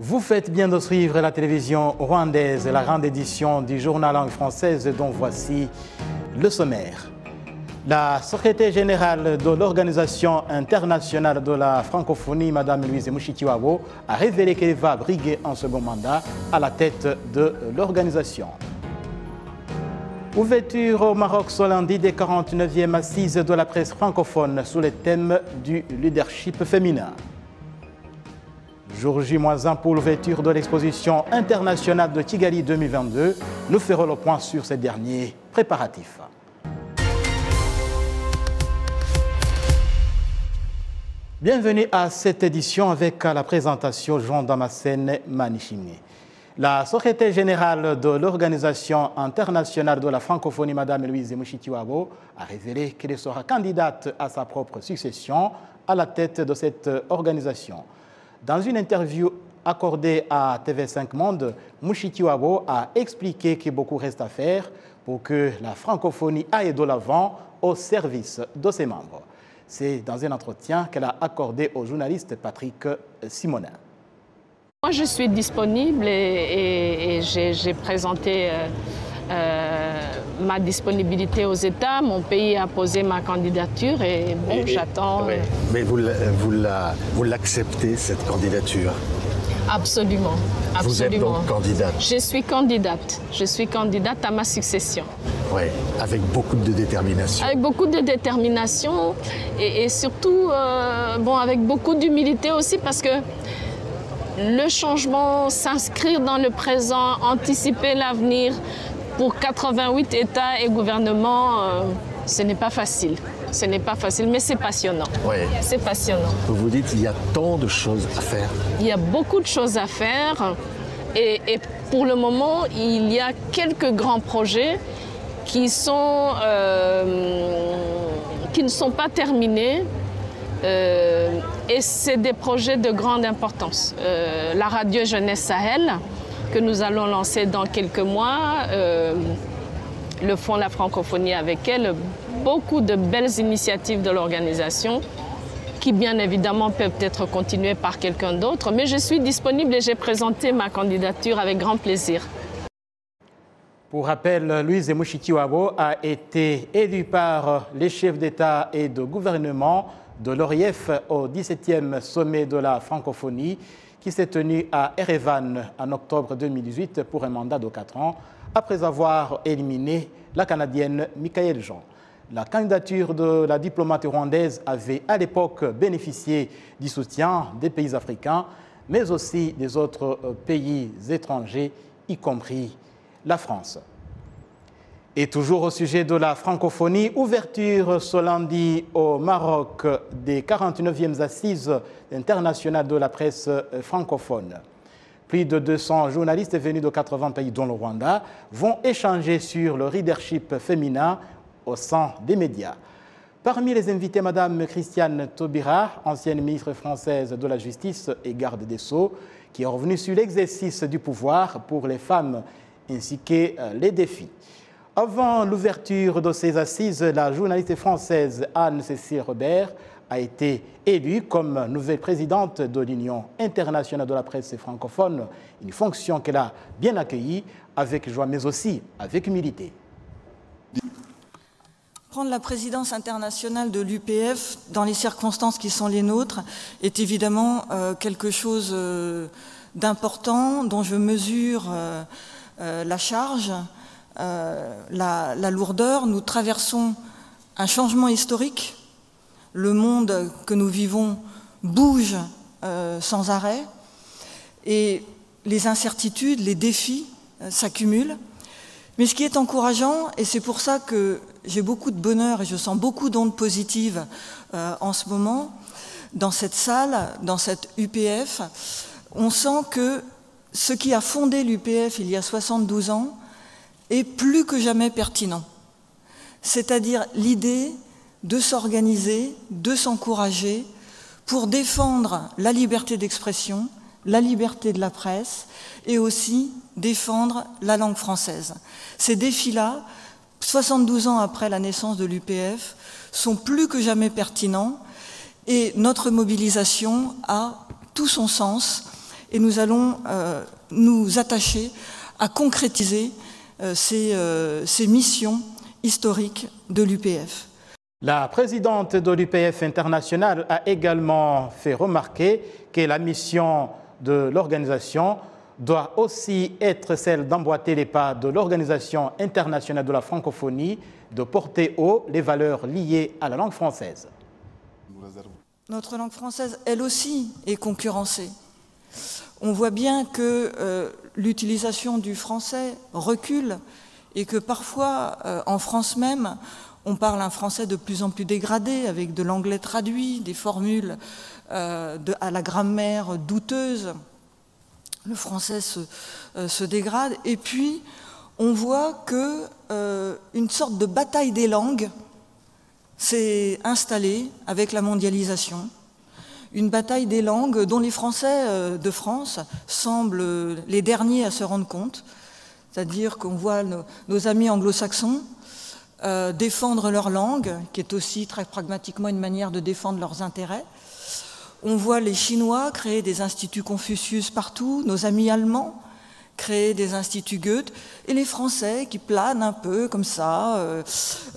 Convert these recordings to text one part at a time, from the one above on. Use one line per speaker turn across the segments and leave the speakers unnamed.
Vous faites bien de suivre la télévision rwandaise, la grande édition du journal langue française dont voici le sommaire. La secrétaire générale de l'Organisation internationale de la francophonie, Mme Louise Mushikiwabo, a révélé qu'elle va briguer un second mandat à la tête de l'organisation. Ouverture au Maroc ce lundi des 49e assises de la presse francophone sous le thème du leadership féminin. Jour J-1 pour l'ouverture de l'exposition internationale de Kigali 2022. Nous ferons le point sur ces derniers préparatifs. Bienvenue à cette édition avec la présentation Jean Damascène Manichimé. La secrétaire générale de l'Organisation internationale de la francophonie, Mme Louise Mushikiwabo, a révélé qu'elle sera candidate à sa propre succession à la tête de cette organisation. Dans une interview accordée à TV5 Monde, Mushikiwabo a expliqué que beaucoup reste à faire pour que la francophonie aille de l'avant au service de ses membres. C'est dans un entretien qu'elle a accordé au journaliste Patrick Simonin.
Moi, je suis disponible et j'ai présenté ma disponibilité aux États. Mon pays a posé ma candidature et bon, j'attends.
Oui. Mais vous l'acceptez, cette candidature?
Absolument.
Vous êtes donc candidate?
Je suis candidate. Je suis candidate à ma succession.
Oui, avec beaucoup de détermination.
Avec beaucoup de détermination et surtout avec beaucoup d'humilité aussi parce que le changement, s'inscrire dans le présent, anticiper l'avenir pour 88 États et gouvernements, ce n'est pas facile. Ce n'est pas facile, mais c'est passionnant.
Oui.
C'est passionnant.
Vous vous dites qu'il y a tant de choses à faire.
Il y a beaucoup de choses à faire et pour le moment, il y a quelques grands projets qui ne sont pas terminés. Et c'est des projets de grande importance. La radio Jeunesse Sahel, que nous allons lancer dans quelques mois, le Fonds La Francophonie avec elle, beaucoup de belles initiatives de l'organisation qui bien évidemment peuvent être continuées par quelqu'un d'autre. Mais je suis disponible et j'ai présenté ma candidature avec grand plaisir.
Pour rappel, Louise Mushikiwabo a été élue par les chefs d'État et de gouvernement de l'ORIEF au 17e sommet de la francophonie qui s'est tenu à Erevan en octobre 2018 pour un mandat de 4 ans après avoir éliminé la Canadienne Michaëlle Jean. La candidature de la diplomate rwandaise avait à l'époque bénéficié du soutien des pays africains, mais aussi des autres pays étrangers, y compris la France. Et toujours au sujet de la francophonie, ouverture ce lundi au Maroc des 49e assises internationales de la presse francophone. Plus de 200 journalistes venus de 80 pays dont le Rwanda vont échanger sur le leadership féminin au sein des médias. Parmi les invités, Mme Christiane Taubira, ancienne ministre française de la Justice et garde des Sceaux, qui est revenue sur l'exercice du pouvoir pour les femmes ainsi que les défis. Avant l'ouverture de ces assises, la journaliste française Anne-Cécile Robert a été élue comme nouvelle présidente de l'Union internationale de la presse francophone, une fonction qu'elle a bien accueillie avec joie mais aussi avec humilité.
Prendre la présidence internationale de l'UPF dans les circonstances qui sont les nôtres est évidemment quelque chose d'important dont je mesure la charge, la lourdeur. Nous traversons un changement historique. Le monde que nous vivons bouge sans arrêt et les incertitudes, les défis s'accumulent. Mais ce qui est encourageant, et c'est pour ça que j'ai beaucoup de bonheur et je sens beaucoup d'ondes positives en ce moment, dans cette salle, dans cette UPF, on sent que ce qui a fondé l'UPF il y a 72 ans est plus que jamais pertinent. C'est-à-dire l'idée de s'organiser, de s'encourager pour défendre la liberté d'expression, la liberté de la presse et aussi défendre la langue française. Ces défis-là, 72 ans après la naissance de l'UPF, sont plus que jamais pertinents et notre mobilisation a tout son sens et nous allons nous attacher à concrétiser ces missions historiques de l'UPF.
La présidente de l'UPF internationale a également fait remarquer que la mission de l'organisation doit aussi être celle d'emboîter les pas de l'Organisation internationale de la francophonie, de porter haut les valeurs liées à la langue française.
Notre langue française, elle aussi, est concurrencée. On voit bien que l'utilisation du français recule et que parfois, en France même, on parle un français de plus en plus dégradé, avec de l'anglais traduit, des formules à la grammaire douteuse. Le français se dégrade. Et puis, on voit qu'une sorte de bataille des langues s'est installée avec la mondialisation. Une bataille des langues dont les Français de France semblent les derniers à se rendre compte. C'est-à-dire qu'on voit nos amis anglo-saxons défendre leur langue, qui est aussi très pragmatiquement une manière de défendre leurs intérêts. On voit les Chinois créer des instituts Confucius partout, nos amis allemands créer des instituts Goethe, et les Français qui planent un peu comme ça,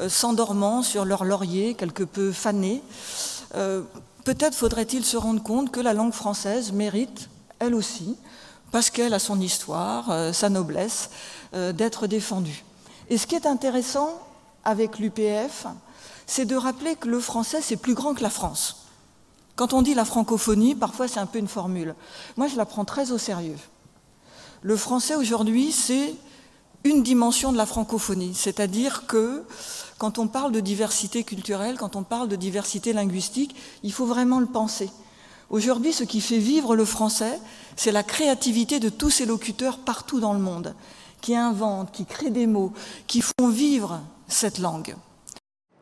s'endormant sur leur laurier, quelque peu fanés. Peut-être faudrait-il se rendre compte que la langue française mérite, elle aussi, parce qu'elle a son histoire, sa noblesse, d'être défendue. Et ce qui est intéressant avec l'UPF, c'est de rappeler que le français, c'est plus grand que la France. Quand on dit la francophonie, parfois c'est un peu une formule. Moi, je la prends très au sérieux. Le français, aujourd'hui, c'est une dimension de la francophonie. C'est-à-dire que quand on parle de diversité culturelle, quand on parle de diversité linguistique, il faut vraiment le penser. Aujourd'hui, ce qui fait vivre le français, c'est la créativité de tous ces locuteurs partout dans le monde, qui inventent, qui créent des mots, qui font vivre cette langue.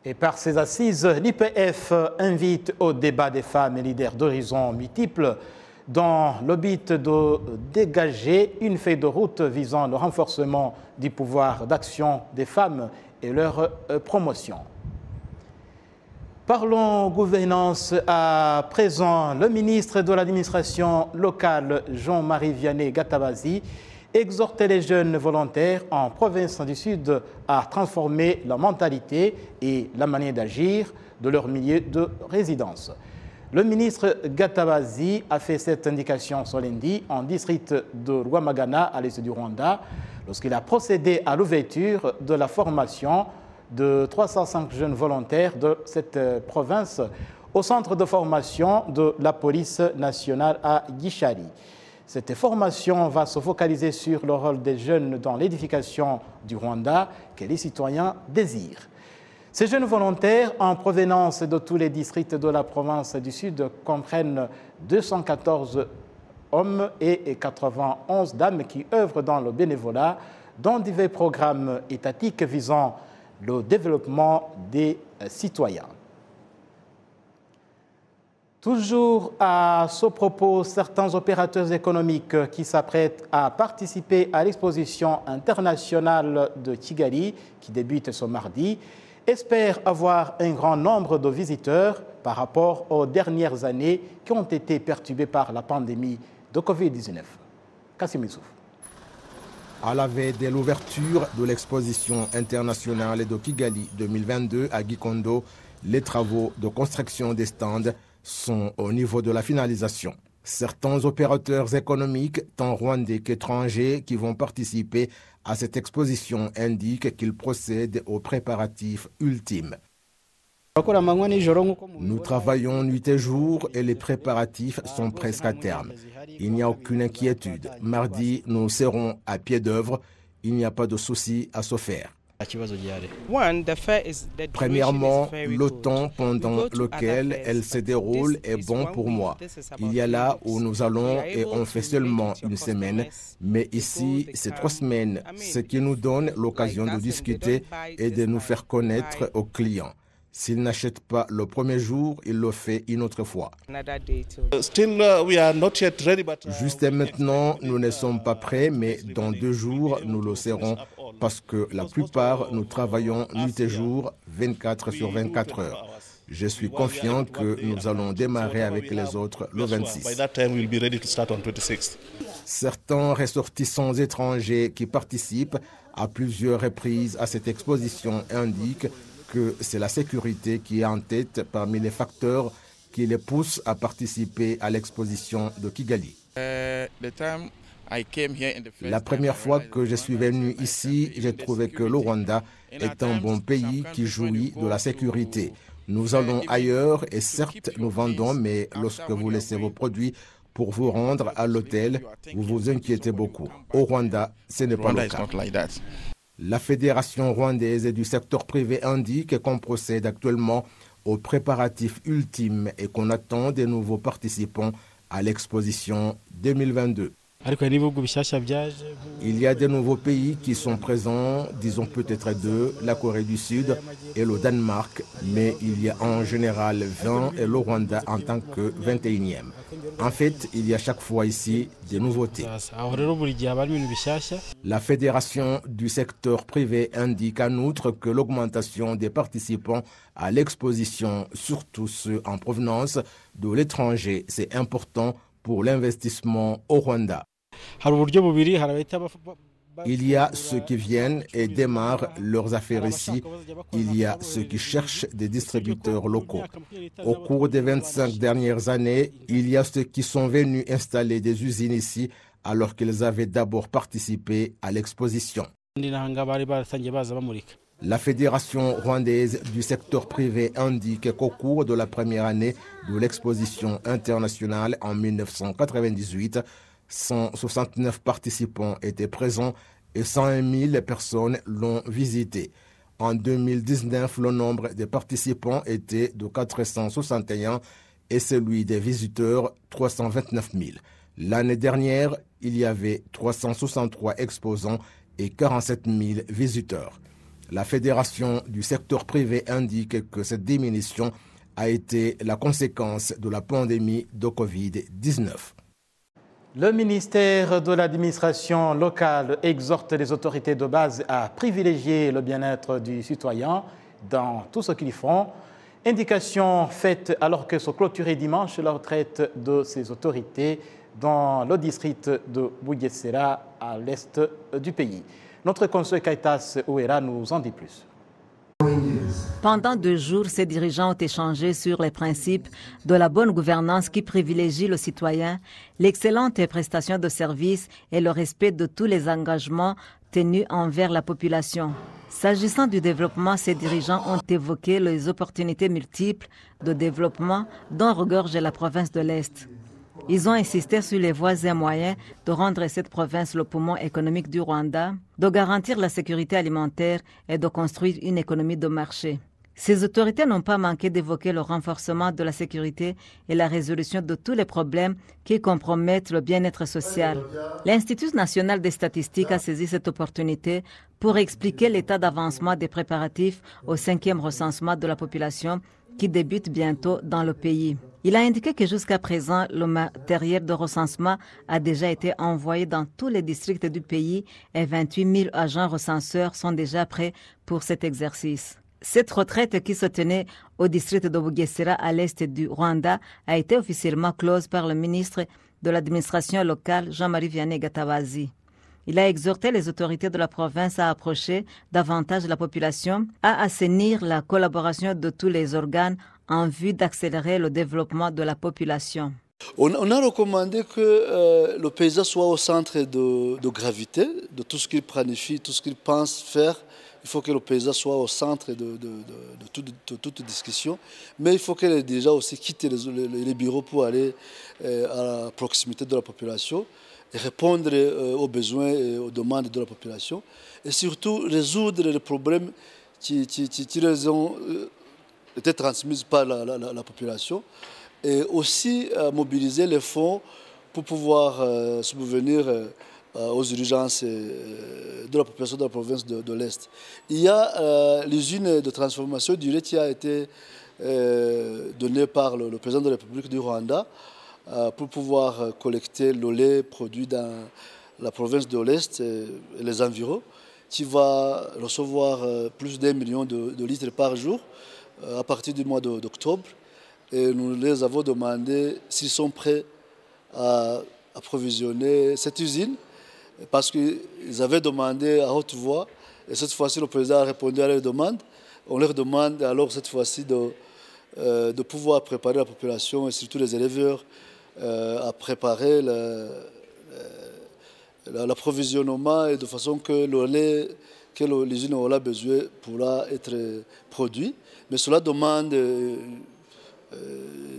Et par ces assises, l'IPF invite au débat des femmes et leaders d'horizons multiples dans le but de dégager une feuille de route visant le renforcement du pouvoir d'action des femmes et leur promotion. Parlons gouvernance à présent. Le ministre de l'administration locale, Jean-Marie Vianney Gatabazi, exhortait les jeunes volontaires en province du Sud à transformer la mentalité et la manière d'agir de leur milieu de résidence. Le ministre Gatabazi a fait cette indication ce lundi en district de Rwamagana, à l'est du Rwanda, lorsqu'il a procédé à l'ouverture de la formation de 305 jeunes volontaires de cette province au centre de formation de la police nationale à Gishari. Cette formation va se focaliser sur le rôle des jeunes dans l'édification du Rwanda que les citoyens désirent. Ces jeunes volontaires, en provenance de tous les districts de la province du Sud, comprennent 214 hommes et 91 dames qui œuvrent dans le bénévolat dans divers programmes étatiques visant le développement des citoyens. Toujours à ce propos, certains opérateurs économiques qui s'apprêtent à participer à l'exposition internationale de Kigali, qui débute ce mardi, espèrent avoir un grand nombre de visiteurs par rapport aux dernières années qui ont été perturbées par la pandémie de Covid-19. Kassim Youssouf.
À la veille de l'ouverture de l'exposition internationale de Kigali 2022 à Gikondo, les travaux de construction des stands sont au niveau de la finalisation. Certains opérateurs économiques, tant rwandais qu'étrangers, qui vont participer à cette exposition indiquent qu'ils procèdent aux préparatifs ultimes. Nous travaillons nuit et jour et les préparatifs sont presque à terme. Il n'y a aucune inquiétude. Mardi, nous serons à pied d'œuvre. Il n'y a pas de souci à se faire. Premièrement, le temps pendant lequel elle se déroule est bon pour moi. Il y a là où nous allons et on fait seulement une semaine, mais ici, c'est 3 semaines, ce qui nous donne l'occasion de discuter et de nous faire connaître aux clients. S'il n'achète pas le premier jour, il le fait une autre fois. Juste maintenant, nous ne sommes pas prêts, mais dans 2 jours, nous le serons parce que la plupart, nous travaillons nuit et jour, 24 sur 24 heures. Je suis confiant que nous allons démarrer avec les autres le 26. Certains ressortissants étrangers qui participent à plusieurs reprises à cette exposition indiquent que c'est la sécurité qui est en tête parmi les facteurs qui les poussent à participer à l'exposition de Kigali. La première fois que je suis venu ici, j'ai trouvé que le Rwanda est un bon pays qui jouit de la sécurité. Nous allons ailleurs et certes nous vendons, mais lorsque vous laissez vos produits pour vous rendre à l'hôtel, vous vous inquiétez beaucoup. Au Rwanda, ce n'est pas le cas. La Fédération rwandaise du secteur privé indique qu'on procède actuellement aux préparatifs ultimes et qu'on attend des nouveaux participants à l'exposition 2022. Il y a de nouveaux pays qui sont présents, disons peut-être 2, la Corée du Sud et le Danemark, mais il y a en général 20 et le Rwanda en tant que 21e. En fait, il y a chaque fois ici des nouveautés. La Fédération du secteur privé indique en outre que l'augmentation des participants à l'exposition, surtout ceux en provenance de l'étranger, c'est important pour l'investissement au Rwanda. Il y a ceux qui viennent et démarrent leurs affaires ici. Il y a ceux qui cherchent des distributeurs locaux. Au cours des 25 dernières années, il y a ceux qui sont venus installer des usines ici alors qu'ils avaient d'abord participé à l'exposition. La Fédération rwandaise du secteur privé indique qu'au cours de la première année de l'exposition internationale en 1998, 169 participants étaient présents et 101 000 personnes l'ont visité. En 2019, le nombre des participants était de 461 et celui des visiteurs 329 000. L'année dernière, il y avait 363 exposants et 47 000 visiteurs. La Fédération du secteur privé indique que cette diminution a été la conséquence de la pandémie de Covid-19.
Le ministère de l'administration locale exhorte les autorités de base à privilégier le bien-être du citoyen dans tout ce qu'ils font. Indication faite alors que se clôturait dimanche la retraite de ces autorités dans le district de Bugesera à l'est du pays. Notre consul Kaitas Ouera nous en dit plus.
Pendant 2 jours, ces dirigeants ont échangé sur les principes de la bonne gouvernance qui privilégie le citoyen, l'excellente prestation de services et le respect de tous les engagements tenus envers la population. S'agissant du développement, ces dirigeants ont évoqué les opportunités multiples de développement dont regorge la province de l'Est. Ils ont insisté sur les voies et moyens de rendre cette province le poumon économique du Rwanda, de garantir la sécurité alimentaire et de construire une économie de marché. Ces autorités n'ont pas manqué d'évoquer le renforcement de la sécurité et la résolution de tous les problèmes qui compromettent le bien-être social. L'Institut national des statistiques a saisi cette opportunité pour expliquer l'état d'avancement des préparatifs au 5e recensement de la population qui débute bientôt dans le pays. Il a indiqué que jusqu'à présent, le matériel de recensement a déjà été envoyé dans tous les districts du pays et 28 000 agents recenseurs sont déjà prêts pour cet exercice. Cette retraite qui se tenait au district de Bugesera à l'est du Rwanda a été officiellement close par le ministre de l'administration locale Jean-Marie Vianney Gatabazi. Il a exhorté les autorités de la province à approcher davantage la population, à assainir la collaboration de tous les organes en vue d'accélérer le développement de la population.
On a recommandé que le paysan soit au centre de gravité, de tout ce qu'il planifie, tout ce qu'il pense faire. Il faut que le paysan soit au centre de toute discussion. Mais il faut qu'il ait déjà aussi quitté les bureaux pour aller à la proximité de la population et répondre aux besoins et aux demandes de la population. Et surtout résoudre les problèmes qui les ont été transmis par la population. Et aussi mobiliser les fonds pour pouvoir subvenir aux urgences de la population de la province de l'Est. Il y a l'usine de transformation du lait qui a été donnée par le président de la République du Rwanda pour pouvoir collecter le lait produit dans la province de l'Est et les environs, qui va recevoir plus d'1 million de litres par jour à partir du mois d'octobre et nous les avons demandé s'ils sont prêts à approvisionner cette usine parce qu'ils avaient demandé à haute voix et cette fois-ci le président a répondu à leur demande. On leur demande alors cette fois-ci de pouvoir préparer la population et surtout les éleveurs à préparer l'approvisionnement et de façon que le lait que l'usine aura besoin pourra être produit. Mais cela demande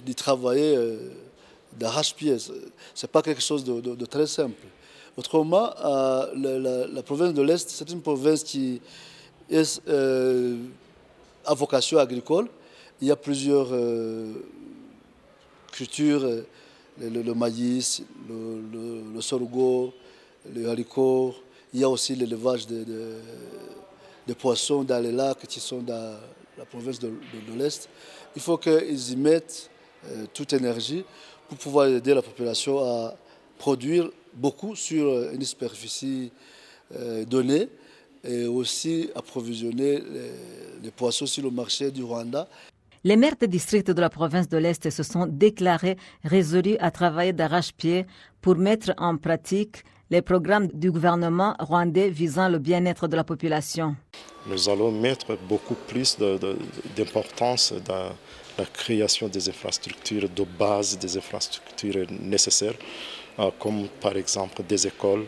d'y travailler d'arrache-pied. Ce n'est pas quelque chose de très simple. Autrement, la province de l'Est, c'est une province qui est à vocation agricole. Il y a plusieurs cultures, le maïs, le sorgho, le haricot. Il y a aussi l'élevage de poissons dans les lacs qui sont dans la province de l'Est. Il faut qu'ils y mettent toute énergie pour pouvoir aider la population à produire beaucoup sur une superficie donnée et aussi approvisionner les poissons sur le marché du Rwanda.
Les maires des districts de la province de l'Est se sont déclarés résolus à travailler d'arrache-pied pour mettre en pratique les programmes du gouvernement rwandais visant le bien-être de la population.
Nous allons mettre beaucoup plus d'importance dans la création des infrastructures de base, des infrastructures nécessaires, comme par exemple des écoles,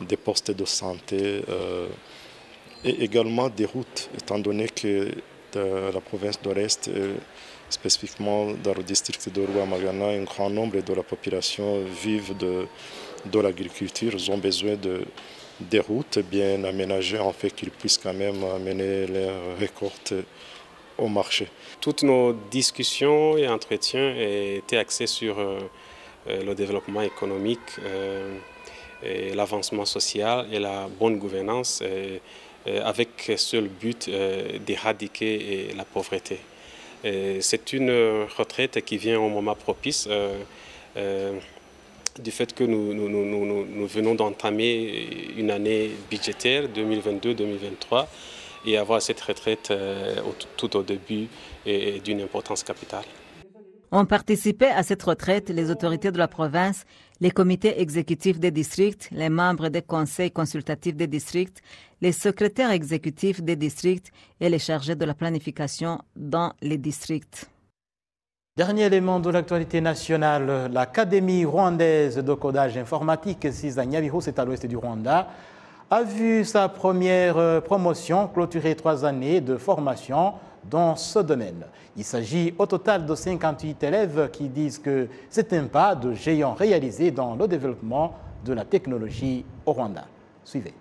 des postes de santé et également des routes, étant donné que dans la province de l'Est, spécifiquement dans le district de Rwamagana, un grand nombre de la population vivent de l'agriculture. Ils ont besoin des routes bien aménagées en fait qu'ils puissent quand même amener leurs récoltes au marché.
Toutes nos discussions et entretiens étaient axés sur le développement économique, et l'avancement social et la bonne gouvernance, avec seul but d'éradiquer la pauvreté. C'est une retraite qui vient au moment propice du fait que nous venons d'entamer une année budgétaire 2022-2023 et avoir cette retraite tout au début est d'une importance capitale.
Ont participé à cette retraite les autorités de la province, les comités exécutifs des districts, les membres des conseils consultatifs des districts, les secrétaires exécutifs des districts et les chargés de la planification dans les districts.
Dernier élément de l'actualité nationale, l'Académie rwandaise de codage informatique, sise à Nyabihu, c'est à l'ouest du Rwanda, a vu sa première promotion clôturer 3 années de formation dans ce domaine. Il s'agit au total de 58 élèves qui disent que c'est un pas de géant réalisé dans le développement de la technologie au Rwanda. Suivez.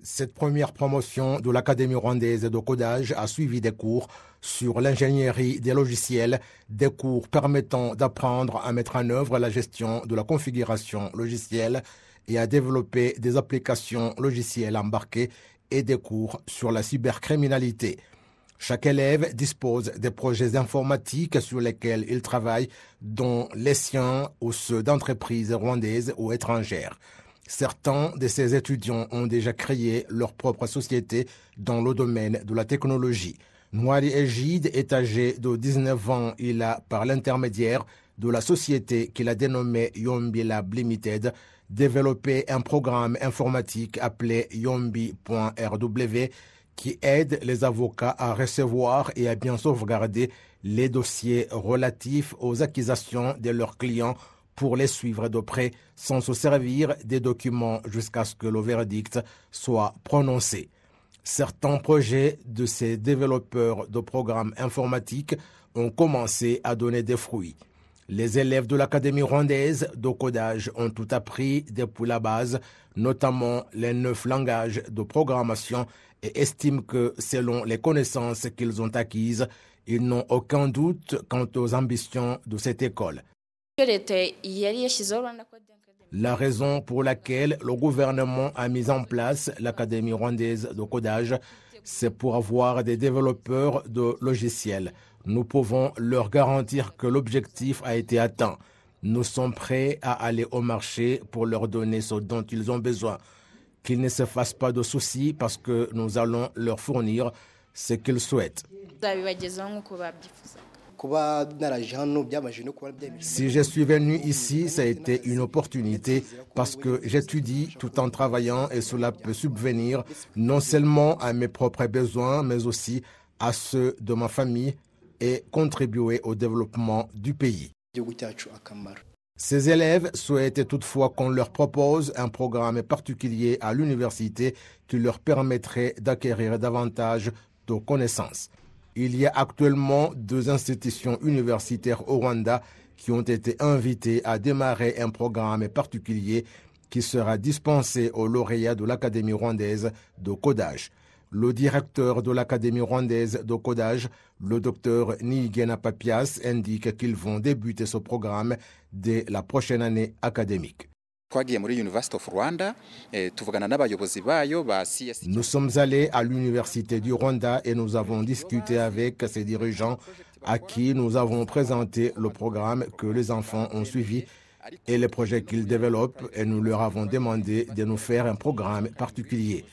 Cette première promotion de l'Académie rwandaise de codage a suivi des cours sur l'ingénierie des logiciels, des cours permettant d'apprendre à mettre en œuvre la gestion de la configuration logicielle et à développer des applications logicielles embarquées et des cours sur la cybercriminalité. Chaque élève dispose des projets informatiques sur lesquels il travaille, dont les siens ou ceux d'entreprises rwandaises ou étrangères. Certains de ces étudiants ont déjà créé leur propre société dans le domaine de la technologie. Noiri Ejide est âgé de 19 ans. Il a, par l'intermédiaire de la société qu'il a dénommée Yombi Lab Limited, développé un programme informatique appelé Yombi.rw qui aide les avocats à recevoir et à bien sauvegarder les dossiers relatifs aux accusations de leurs clients pour les suivre de près sans se servir des documents jusqu'à ce que le verdict soit prononcé. Certains projets de ces développeurs de programmes informatiques ont commencé à donner des fruits. Les élèves de l'Académie rwandaise de codage ont tout appris depuis la base, notamment les 9 langages de programmation, et estiment que, selon les connaissances qu'ils ont acquises, ils n'ont aucun doute quant aux ambitions de cette école. La raison pour laquelle le gouvernement a mis en place l'Académie rwandaise de codage, c'est pour avoir des développeurs de logiciels. Nous pouvons leur garantir que l'objectif a été atteint. Nous sommes prêts à aller au marché pour leur donner ce dont ils ont besoin. Qu'ils ne se fassent pas de soucis parce que nous allons leur fournir ce qu'ils souhaitent. Si je suis venu ici, ça a été une opportunité parce que j'étudie tout en travaillant et cela peut subvenir non seulement à mes propres besoins, mais aussi à ceux de ma famille et contribuer au développement du pays. Ces élèves souhaitent toutefois qu'on leur propose un programme particulier à l'université qui leur permettrait d'acquérir davantage de connaissances. Il y a actuellement 2 institutions universitaires au Rwanda qui ont été invitées à démarrer un programme particulier qui sera dispensé aux lauréats de l'Académie rwandaise de codage. Le directeur de l'Académie rwandaise de codage, le docteur Niyigena Papias, indique qu'ils vont débuter ce programme dès la prochaine année académique. Nous sommes allés à l'Université du Rwanda et nous avons discuté avec ses dirigeants à qui nous avons présenté le programme que les enfants ont suivi et les projets qu'ils développent et nous leur avons demandé de nous faire un programme particulier.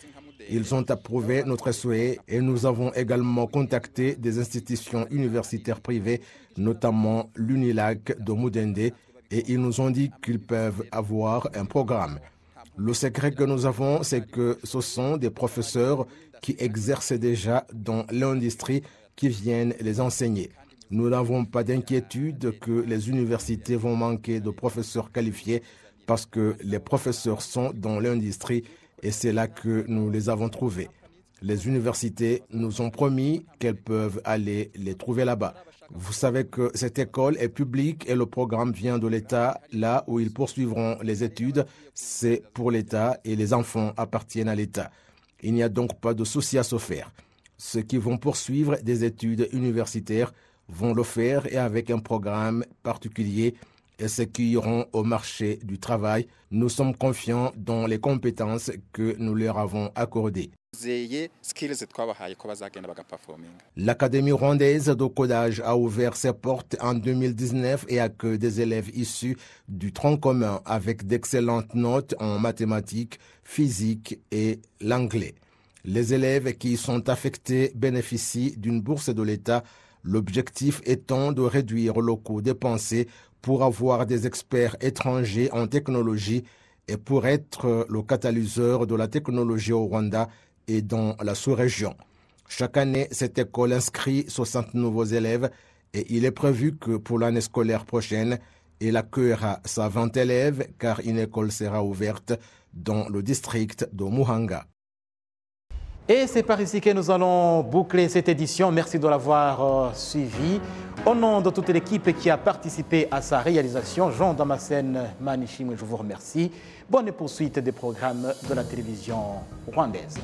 Ils ont approuvé notre souhait et nous avons également contacté des institutions universitaires privées, notamment l'Unilag de Mudende, et ils nous ont dit qu'ils peuvent avoir un programme. Le secret que nous avons, c'est que ce sont des professeurs qui exercent déjà dans l'industrie qui viennent les enseigner. Nous n'avons pas d'inquiétude que les universités vont manquer de professeurs qualifiés parce que les professeurs sont dans l'industrie et c'est là que nous les avons trouvés. Les universités nous ont promis qu'elles peuvent aller les trouver là-bas. Vous savez que cette école est publique et le programme vient de l'État. Là où ils poursuivront les études, c'est pour l'État et les enfants appartiennent à l'État. Il n'y a donc pas de souci à se faire. Ceux qui vont poursuivre des études universitaires vont le faire et avec un programme particulier. Et ceux qui iront au marché du travail, nous sommes confiants dans les compétences que nous leur avons accordées. L'Académie rwandaise de codage a ouvert ses portes en 2019 et accueille des élèves issus du tronc commun avec d'excellentes notes en mathématiques, physique et l'anglais. Les élèves qui y sont affectés bénéficient d'une bourse de l'État, l'objectif étant de réduire le coût dépensé pour avoir des experts étrangers en technologie et pour être le catalyseur de la technologie au Rwanda et dans la sous-région. Chaque année, cette école inscrit 60 nouveaux élèves et il est prévu que pour l'année scolaire prochaine, elle accueillera sa 20 élèves car une école sera ouverte dans le district de Muhanga.
Et c'est par ici que nous allons boucler cette édition. Merci de l'avoir suivi. Au nom de toute l'équipe qui a participé à sa réalisation, Jean Damascène Manishim, je vous remercie. Bonne poursuite des programmes de la télévision rwandaise.